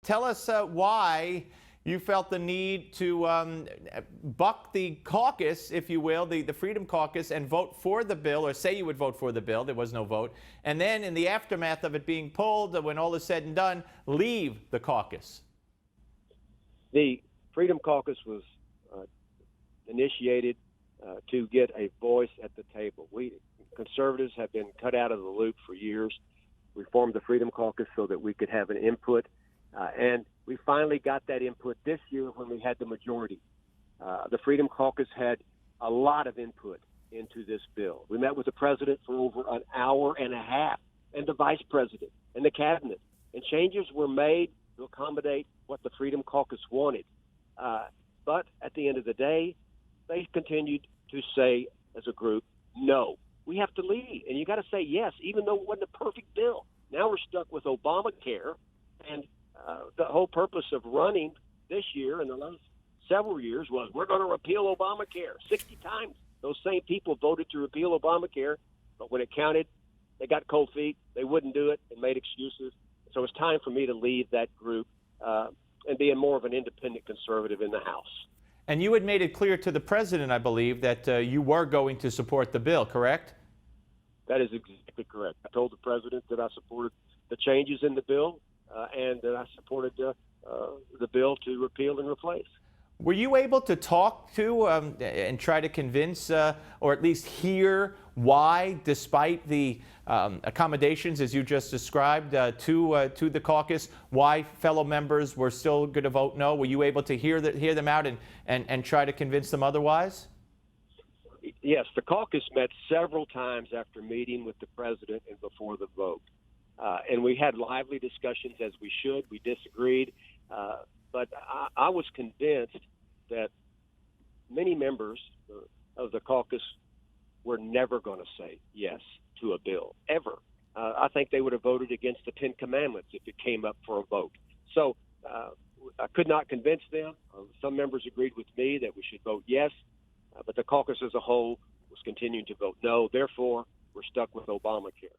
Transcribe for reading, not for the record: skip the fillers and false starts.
tell us why you felt the need to buck the caucus, if you will, the Freedom Caucus, and vote for the bill, or say you would vote for the bill. There was no vote. And then in the aftermath of it being pulled, when all is said and done, leave the caucus. The Freedom Caucus was initiated to get a voice at the table. We conservatives have been cut out of the loop for years. We formed the Freedom Caucus so that we could have an input, and we finally got that input this year when we had the majority. The Freedom Caucus had a lot of input into this bill. We met with the president for over an hour and a half, and the vice president and the cabinet, and changes were made to accommodate what the Freedom Caucus wanted. But at the end of the day, they continued to say as a group, no, we have to lead. And you got to say yes, even though it wasn't a perfect bill. Now we're stuck with Obamacare. And the whole purpose of running this year and the last several years was we're going to repeal Obamacare. 60 times those same people voted to repeal Obamacare. But when it counted, they got cold feet. They wouldn't do it and made excuses. So it's time for me to leave that group and be more of an independent conservative in the House. And you had made it clear to the president, I believe, that you were going to support the bill, correct? That is exactly correct. I told the president that I supported the changes in the bill and that I supported the bill to repeal and replace. Were you able to talk to and try to convince or at least hear why, despite the accommodations, as you just described, to the caucus, why fellow members were still going to vote no? Were you able to hear them out and try to convince them otherwise? Yes, the caucus met several times after meeting with the president and before the vote. And we had lively discussions, as we should. We disagreed. But I was convinced that many members of the caucus were never going to say yes to a bill, ever. I think they would have voted against the 10 Commandments if it came up for a vote. So I could not convince them. Some members agreed with me that we should vote yes, but the caucus as a whole was continuing to vote no. Therefore, we're stuck with Obamacare.